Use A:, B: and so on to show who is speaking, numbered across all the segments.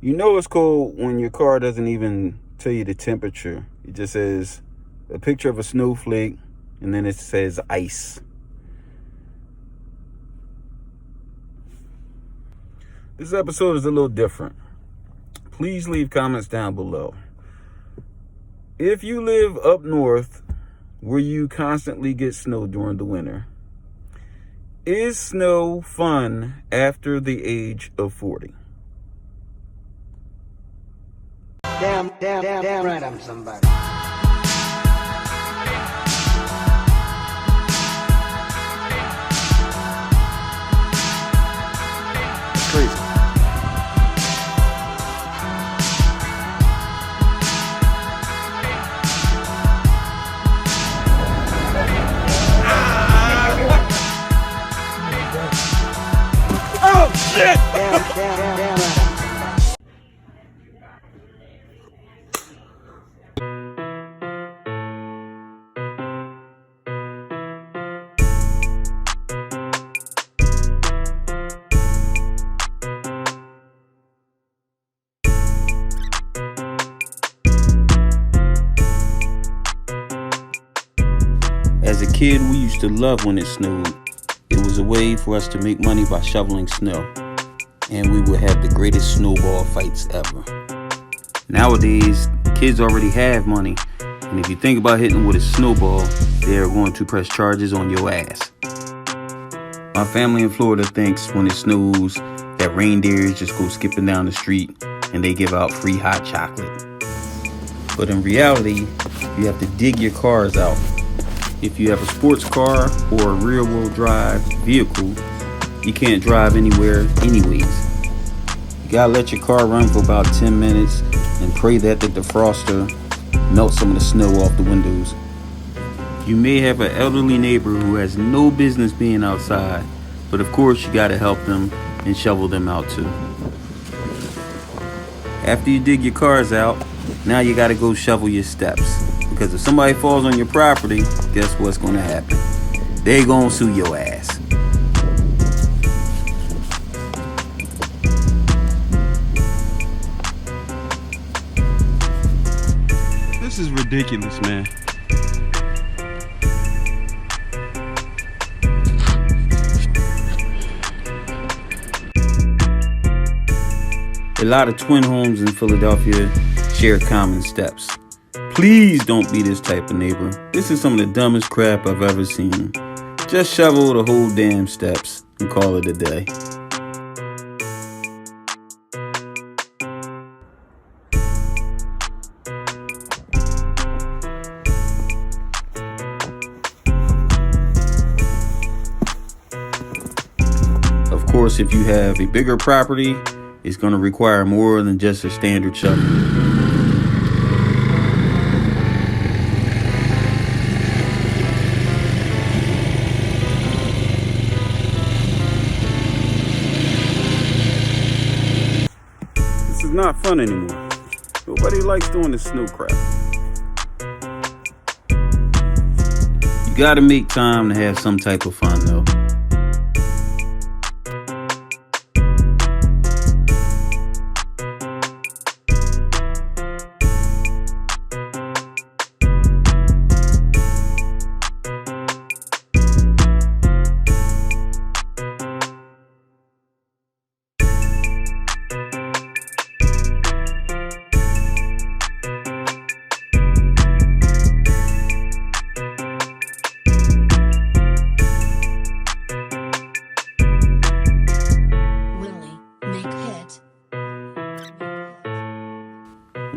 A: You know it's cold when your car doesn't even tell you the temperature. It just says a picture of a snowflake, and then it says ice. This episode is a little different. Please leave comments down below. If you live up north where you constantly get snow during the winter, is snow fun after the age of 40?
B: Damn right I'm somebody.
A: It's crazy. Oh shit!
B: Damn right I'm somebody.
A: As a kid, we used to love when it snowed. It was a way for us to make money by shoveling snow, and we would have the greatest snowball fights ever. Nowadays, kids already have money, and if you think about hitting with a snowball, they are going to press charges on your ass. My family in Florida thinks when it snows that reindeers just go skipping down the street and they give out free hot chocolate. But in reality, you have to dig your cars out. If you have a sports car or a rear-wheel drive vehicle, you can't drive anywhere anyways. You gotta let your car run for about 10 minutes and pray that the defroster melts some of the snow off the windows. You may have an elderly neighbor who has no business being outside, but of course you gotta help them and shovel them out too. After you dig your cars out, now you gotta go shovel your steps. Because if somebody falls on your property, guess what's gonna happen? They gonna sue your ass.
C: This is ridiculous, man.
A: A lot of twin homes in Philadelphia share common steps. Please don't be this type of neighbor. This is some of the dumbest crap I've ever seen. Just shovel the whole damn steps and call it a day. Of course, if you have a bigger property, it's going to require more than just a standard shovel. Not fun anymore. Nobody likes doing the snow crap. You gotta make time to have some type of fun though.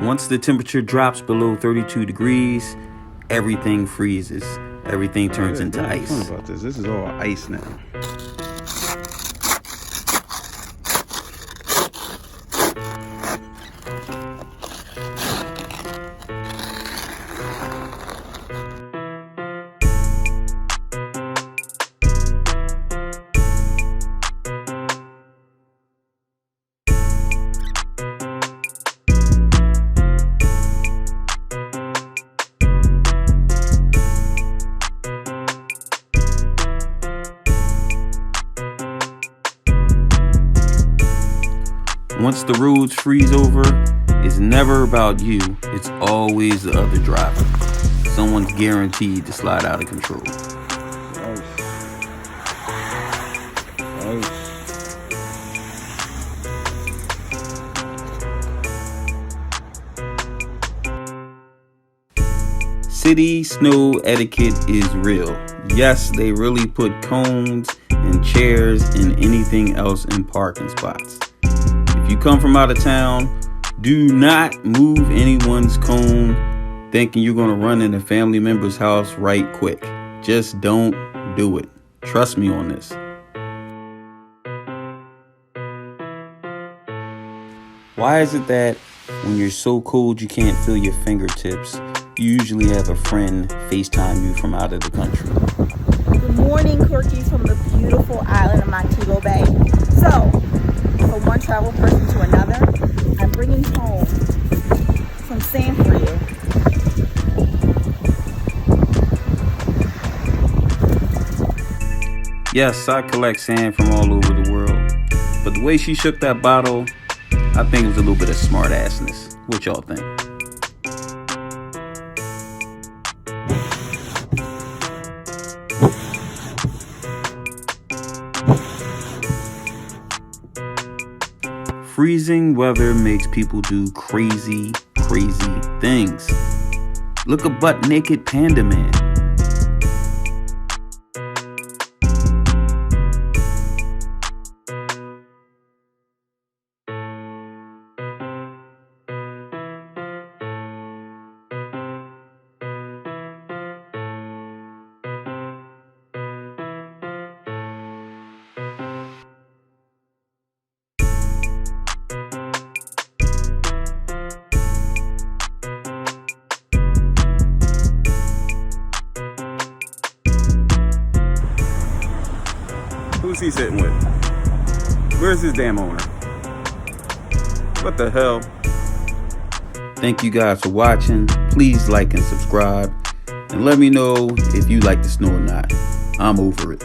A: Once the temperature drops below 32 degrees, everything freezes. Everything turns into ice.
C: What's fun about this? This is all ice now.
A: Once the roads freeze over, it's never about you. It's always the other driver. Someone's guaranteed to slide out of control. City snow etiquette is real. Yes, they really put cones and chairs and anything else in parking spots. If you come from out of town, do not move anyone's cone thinking you're going to run in a family member's house right quick. Just don't do it. Trust me on this. Why is it that when you're so cold you can't feel your fingertips, you usually have a friend FaceTime you from out of the country?
D: Good morning, Korkies, from the beautiful island of Montego Bay. So, from one travel person to another, I'm bringing home some sand for you.
A: Yes, I collect sand from all over the world, but the way she shook that bottle, I think it was a little bit of smart assness. What y'all think? Freezing weather makes people do crazy things. Look a butt-naked panda man. Who's he sitting with? Where's his damn owner? What the hell? Thank you guys for watching. Please like and subscribe. And let me know if you like the snow or not. I'm over it.